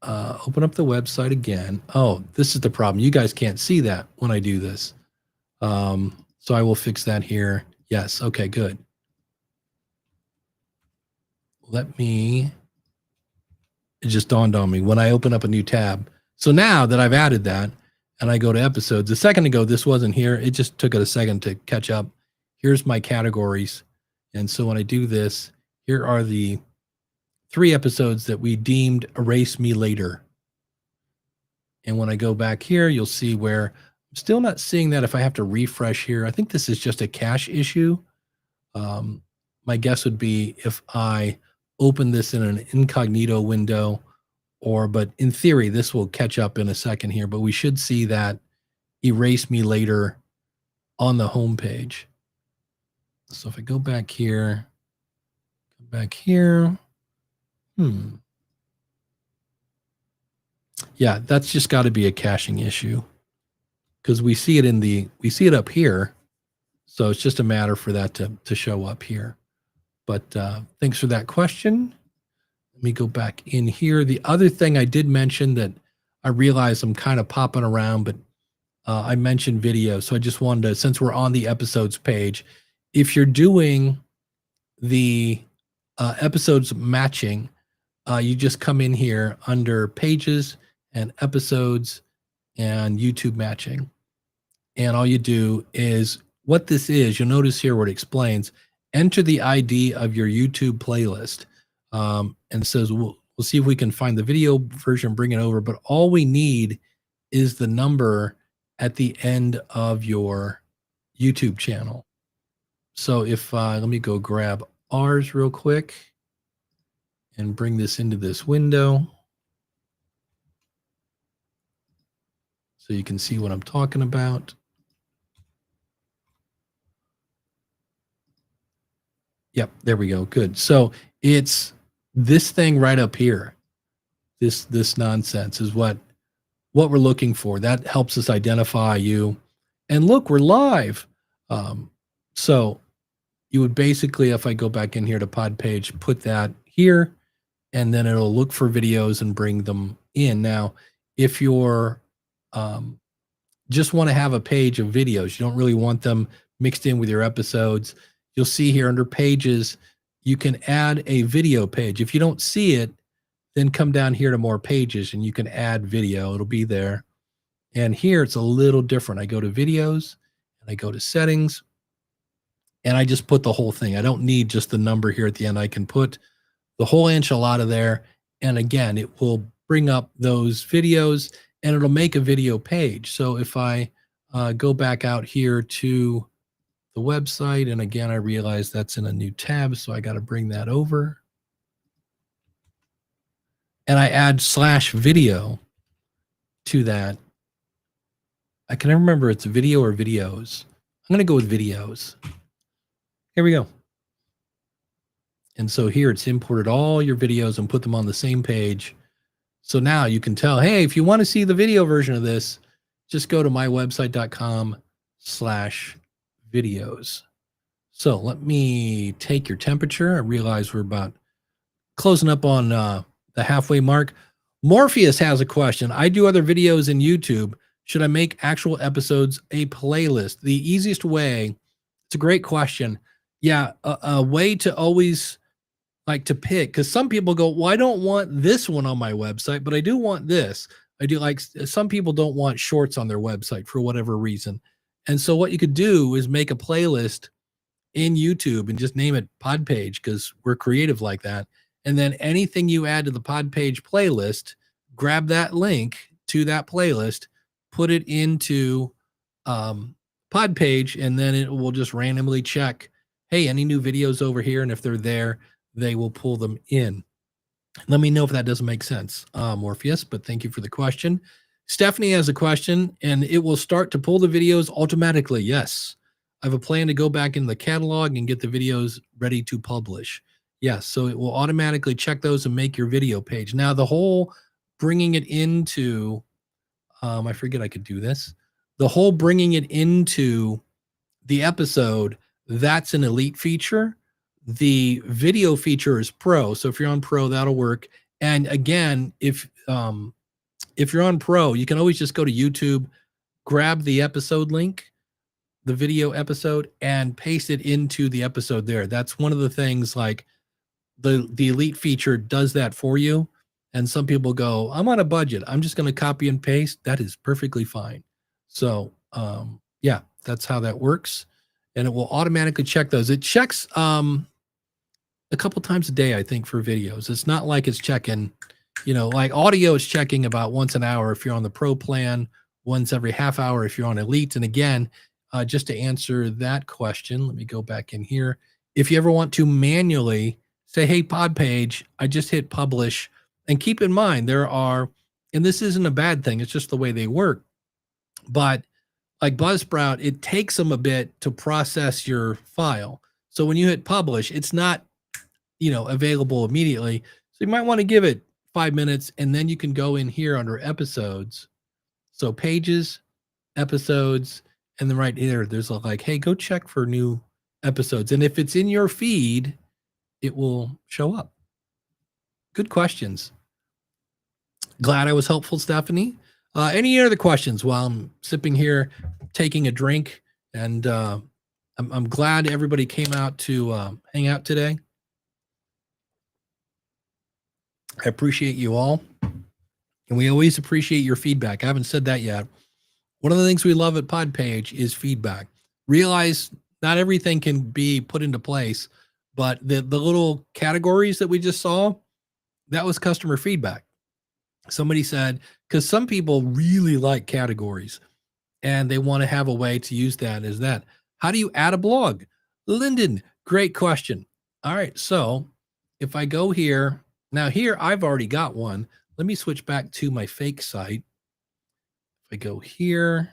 open up the website again. Oh, this is the problem. You guys can't see that when I do this. So I will fix that here. Yes. Okay, good. It just dawned on me when I open up a new tab. So now that I've added that and I go to episodes, a second ago, this wasn't here. It just took it a second to catch up. Here's my categories. And so when I do this, here are the 3 episodes that we deemed Erase Me Later. And when I go back here, you'll see where I'm still not seeing that if I have to refresh here. I think this is just a cache issue. My guess would be if I open this in an incognito window, but in theory, this will catch up in a second here, but we should see that Erase Me Later on the home page. So if I go back here, yeah, that's just got to be a caching issue because we see it up here. So it's just a matter for that to show up here. But thanks for that question. Let me go back in here. The other thing I did mention that I realize I'm kind of popping around, but I mentioned video. So I just wanted to, since we're on the episodes page, if you're doing the episodes matching, you just come in here under pages and episodes and YouTube matching. And all you do is what this is, you'll notice here where it explains, enter the ID of your YouTube playlist. And it says, We'll see if we can find the video version, bring it over. But all we need is the number at the end of your YouTube channel. So if let me go grab ours real quick and bring this into this window so you can see what I'm talking about. Yep, there we go. Good. So it's this thing right up here. This nonsense is what we're looking for. That helps us identify you. And look, we're live. So you would basically, if I go back in here to pod page, put that here, and then it'll look for videos and bring them in. Now, if you're just want to have a page of videos, you don't really want them mixed in with your episodes, you'll see here under pages, you can add a video page. If you don't see it, then come down here to more pages and you can add video. It'll be there. And here it's a little different. I go to videos and I go to settings and I just put the whole thing. I don't need just the number here at the end. I can put the whole enchilada there. And again, it will bring up those videos and it'll make a video page. So if I go back out here to the website, and again, I realize that's in a new tab, so I got to bring that over. And I add /video to that. I can never remember it's video or videos. I'm going to go with videos. Here we go. And so here it's imported all your videos and put them on the same page. So now you can tell, hey, if you want to see the video version of this, just go to mywebsite.com/videos. So let me take your temperature. I realize we're about closing up on the halfway mark. Morpheus has a question. I do other videos in YouTube. Should I make actual episodes a playlist? The easiest way, it's a great question. Yeah, a way to always like to pick, because some people go, well, I don't want this one on my website, but I do want this. I do like, some people don't want shorts on their website for whatever reason. And so what you could do is make a playlist in YouTube and just name it Pod Page, because we're creative like that. And then anything you add to the Pod Page playlist, grab that link to that playlist, put it into Pod Page, and then it will just randomly check, hey, any new videos over here? And if they're there, they will pull them in. Let me know if that doesn't make sense, Morpheus, but thank you for the question. Stephanie has a question, and it will start to pull the videos automatically. Yes. I have a plan to go back in the catalog and get the videos ready to publish. Yes, so it will automatically check those and make your video page. Now, the whole bringing it into, I forget I could do this. The whole bringing it into the episode, that's an elite feature. The video feature is pro. So if you're on pro, that'll work. And again, if you're on pro, you can always just go to YouTube, grab the episode link, the video episode, and paste it into the episode there. That's one of the things, like the elite feature does that for you. And some people go, I'm on a budget, I'm just going to copy and paste. That is perfectly fine. So yeah, that's how that works. And it will automatically check those. It checks a couple times a day, I think, for videos. It's not like it's checking, like audio is checking about once an hour if you're on the pro plan, once every half hour if you're on elite. And again, just to answer that question, let me go back in here. If you ever want to manually say, hey, Pod Page, I just hit publish. And keep in mind, there are, and this isn't a bad thing, it's just the way they work. But like Buzzsprout, it takes them a bit to process your file. So when you hit publish, it's not, available immediately. So you might want to give it 5 minutes, and then you can go in here under episodes. So pages, episodes, and then right here, there's like, hey, go check for new episodes. And if it's in your feed, it will show up. Good questions. Glad I was helpful, Stephanie. Any other questions while I'm sipping here, taking a drink? And I'm glad everybody came out to hang out today. I appreciate you all. And we always appreciate your feedback. I haven't said that yet. One of the things we love at Pod Page is feedback. Realize not everything can be put into place, but the little categories that we just saw, That was customer feedback. Somebody said, because some people really like categories and they want to have a way to use that as that. How do you add a blog? Lyndon, great question. All right. So if I go here, now here I've already got one. Let me switch back to my fake site. If I go here,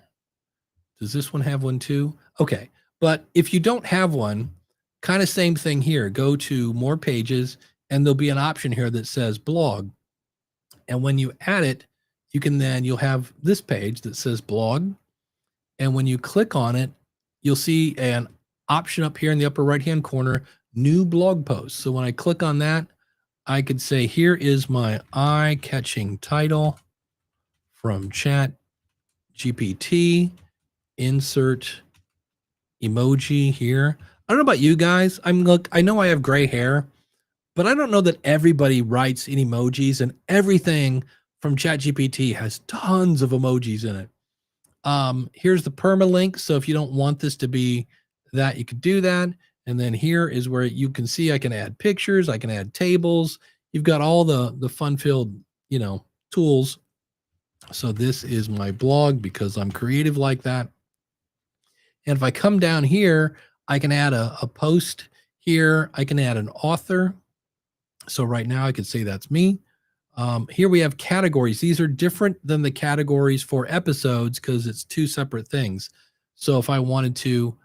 does this one have one too? Okay. But if you don't have one, kind of same thing here. Go to more pages and there'll be an option here that says blog. And when you add it, you'll have this page that says blog. And when you click on it, you'll see an option up here in the upper right-hand corner, new blog post. So when I click on that, I could say, here is my eye-catching title from Chat GPT, insert emoji here. I don't know about you guys. I know I have gray hair, but I don't know that everybody writes in emojis, and everything from ChatGPT has tons of emojis in it. Here's the permalink. So if you don't want this to be that, you could do that. And then here is where you can see I can add pictures, I can add tables. You've got all the fun-filled, tools. So this is my blog because I'm creative like that. And if I come down here, I can add a post here. I can add an author. So right now I could say that's me. Here we have categories. These are different than the categories for episodes because it's two separate things. So if I wanted to,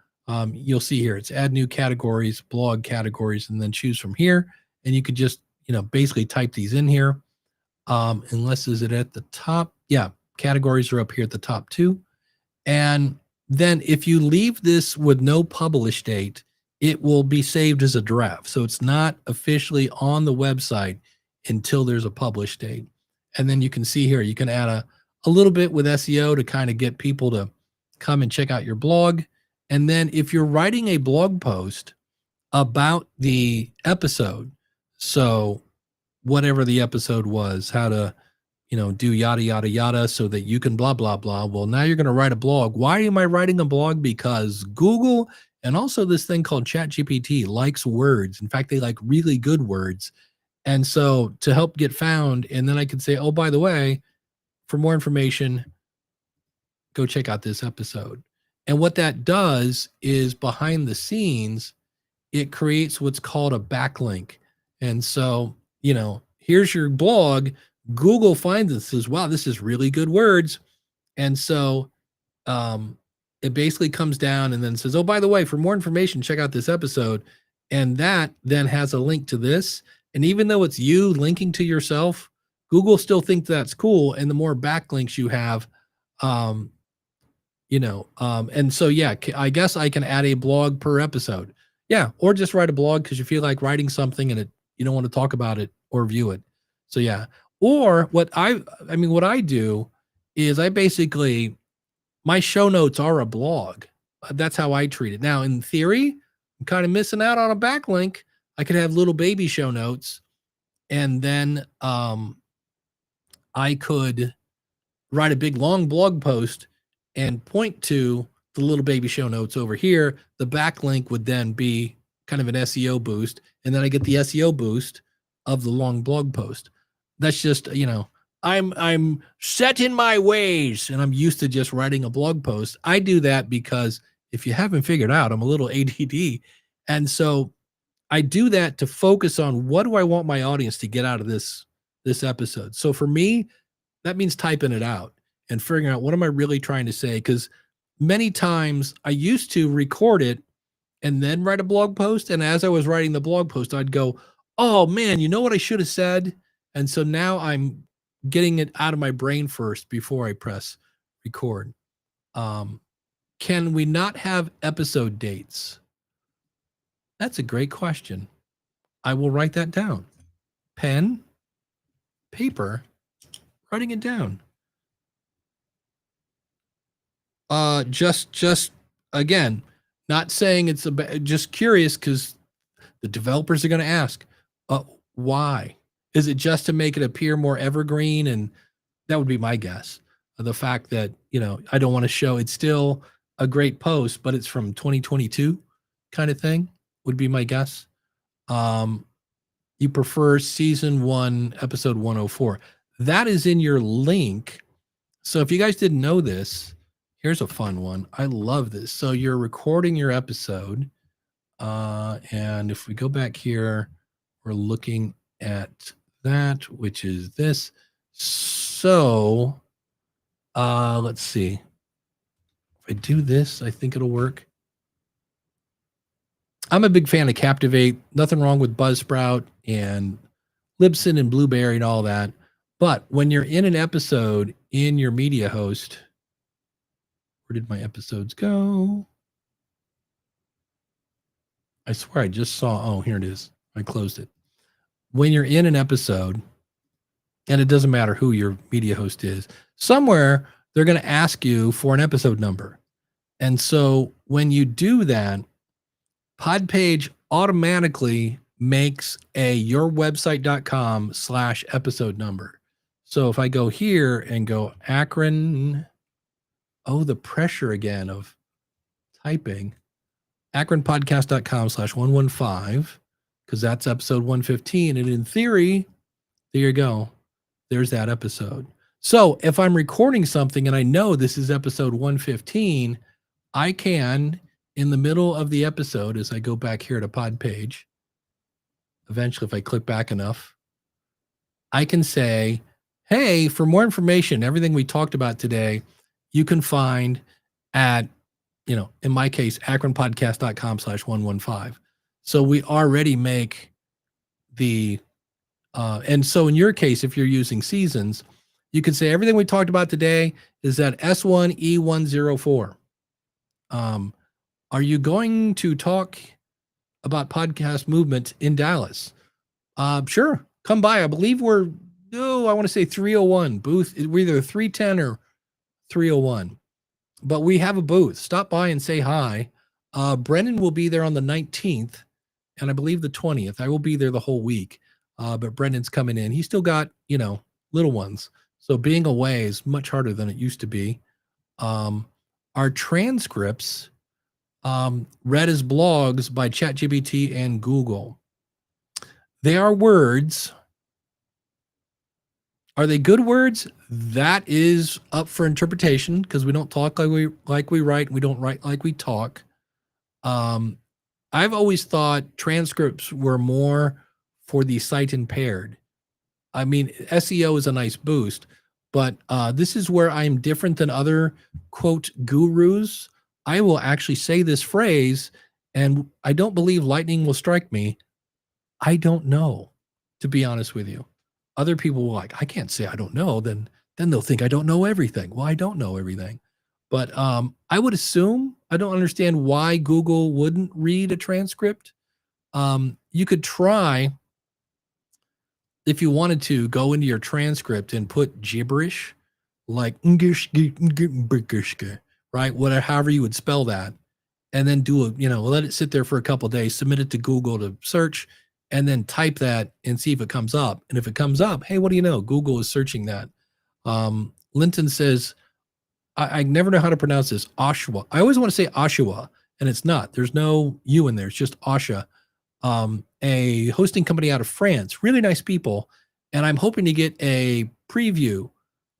you'll see here, it's add new categories, blog categories, and then choose from here. And you could just, basically type these in here. Unless is it at the top? Yeah, categories are up here at the top too. And then if you leave this with no publish date, it will be saved as a draft. So it's not officially on the website until there's a publish date. And then you can see here, you can add a little bit with SEO to kind of get people to come and check out your blog. And then if you're writing a blog post about the episode, so whatever the episode was, how to, do yada, yada, yada, so that you can blah, blah, blah. Well, now you're going to write a blog. Why am I writing a blog? Because Google and also this thing called ChatGPT likes words. In fact, they like really good words. And so to help get found, and then I could say, oh, by the way, for more information, go check out this episode. And what that does is behind the scenes, it creates what's called a backlink. And so, here's your blog. Google finds this, says, wow, this is really good words. And so it basically comes down and then says, oh, by the way, for more information, check out this episode. And that then has a link to this. And even though it's you linking to yourself, Google still thinks that's cool. And the more backlinks you have, and so, yeah, I guess I can add a blog per episode. Yeah. Or just write a blog because you feel like writing something and you don't want to talk about it or view it. So, yeah. Or what I do is my show notes are a blog. That's how I treat it. Now, in theory, I'm kind of missing out on a backlink. I could have little baby show notes, and then I could write a big long blog post and point to the little baby show notes over here. The backlink would then be kind of an SEO boost, and then I get the SEO boost of the long blog post. That's just, I'm set in my ways and I'm used to just writing a blog post. I do that because if you haven't figured out, I'm a little ADD. And so I do that to focus on what do I want my audience to get out of this episode. So for me, that means typing it out and figuring out what am I really trying to say? Because many times I used to record it and then write a blog post. And as I was writing the blog post, I'd go, oh man, you know what I should have said? And so now I'm getting it out of my brain first before I press record. Can we not have episode dates? That's a great question. I will write that down. Pen, paper, writing it down. Just again, not saying it's just curious because the developers are going to ask, why? Is it just to make it appear more evergreen? And that would be my guess. The fact that, I don't want to show it's still a great post, but it's from 2022 kind of thing would be my guess. you prefer season 1, episode 104. That is in your link. So if you guys didn't know this, here's a fun one. I love this. So you're recording your episode. And if we go back here, we're looking at that, which is this. So let's see. If I do this, I think it'll work. I'm a big fan of Captivate. Nothing wrong with Buzzsprout and Libsyn and Blueberry and all that. But when you're in an episode in your media host, where did my episodes go? I swear I just saw, oh, here it is. I closed it. When you're in an episode, and it doesn't matter who your media host is, somewhere they're going to ask you for an episode number. And so when you do that, Podpage automatically makes a yourwebsite.com/episode number. So if I go here and go Akron, oh, the pressure again of typing, akronpodcast.com/115, because that's episode 115. And in theory, there you go. There's that episode. So if I'm recording something and I know this is episode 115, I can, in the middle of the episode, as I go back here to Podpage, eventually, if I click back enough, I can say, hey, for more information, everything we talked about today, you can find at, in my case, akronpodcast.com/115. So we already make the, and so in your case, if you're using seasons, you can say everything we talked about today is at S1E104. Are you going to talk about podcast movement in Dallas? Sure. Come by. I believe I want to say 301 booth. We're either 310 or 301, but we have a booth. Stop by and say hi. Brendan will be there on the 19th and I believe the 20th. I will be there the whole week. But Brendan's coming in. He's still got, little ones. So being away is much harder than it used to be. Our transcripts, read as blogs by ChatGPT and Google. They are words. Are they good words? That is up for interpretation because we don't talk like we write. We don't write like we talk. I've always thought transcripts were more for the sight impaired. I mean, SEO is a nice boost, but this is where I'm different than other, quote, gurus. I will actually say this phrase, and I don't believe lightning will strike me. I don't know, to be honest with you. Other people will I can't say I don't know. Then they'll think I don't know everything. Well, I don't know everything. But I would assume, I don't understand why Google wouldn't read a transcript. You could try, if you wanted to, go into your transcript and put gibberish, like, right? Whatever, however you would spell that. And then let it sit there for a couple of days, submit it to Google to search, and then type that and see if it comes up. And if it comes up, hey, what do you know? Google is searching that. Linton says, I never know how to pronounce this. Oshawa. I always want to say Oshawa, and it's not. There's no U in there. It's just Osha, a hosting company out of France. Really nice people. And I'm hoping to get a preview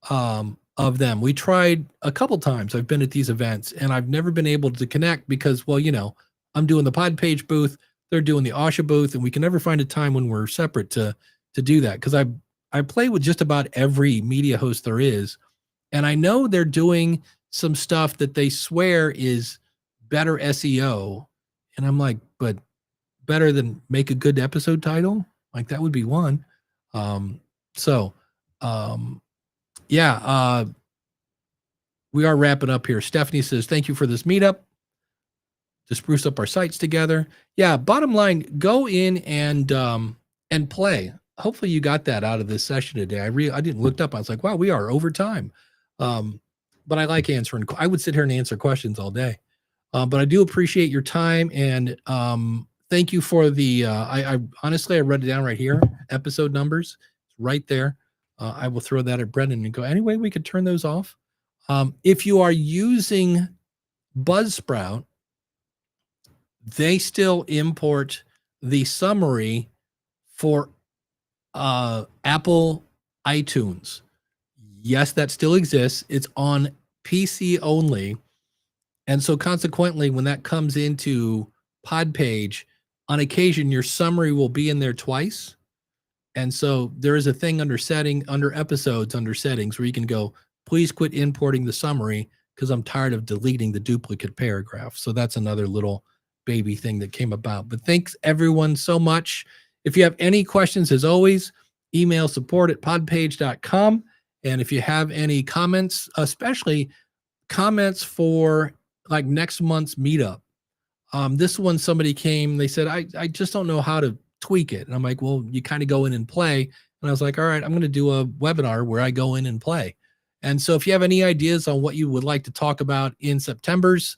of them. We tried a couple times. I've been at these events, and I've never been able to connect because, I'm doing the Podpage booth. They're doing the Osha booth, and we can never find a time when we're separate to do that. Because I play with just about every media host there is, and I know they're doing some stuff that they swear is better SEO, and I'm like, but better than make a good episode title? Like that would be one. We are wrapping up here. Stephanie says, thank you for this meetup to spruce up our sites together. Yeah, bottom line, go in and play. Hopefully you got that out of this session today. I didn't look up. I was like, wow, we are over time. But I like answering. I would sit here and answer questions all day. But I do appreciate your time, and thank you for the, I honestly, I wrote it down right here, episode numbers. It's right there. I will throw that at Brendan and go, anyway, we could turn those off. If you are using Buzzsprout, they still import the summary for Apple iTunes. Yes, that still exists. It's on PC only. And so consequently, when that comes into Podpage, on occasion, your summary will be in there twice. And so there is a thing under episodes, under settings, where you can go, please quit importing the summary because I'm tired of deleting the duplicate paragraph. So that's another little baby thing that came about. But thanks everyone so much. If you have any questions, as always, email support@podpage.com. And if you have any comments, especially comments for like next month's meetup. This one, somebody came, they said, I just don't know how to tweak it. And I'm like, well, you kind of go in and play. And I was like, all right, I'm going to do a webinar where I go in and play. And so if you have any ideas on what you would like to talk about in September's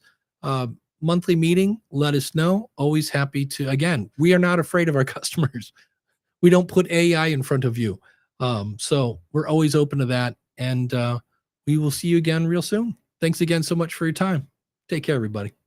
monthly meeting, let us know. Always happy to. Again, we are not afraid of our customers. We don't put AI in front of you. So we're always open to that. And we will see you again real soon. Thanks again so much for your time. Take care, everybody.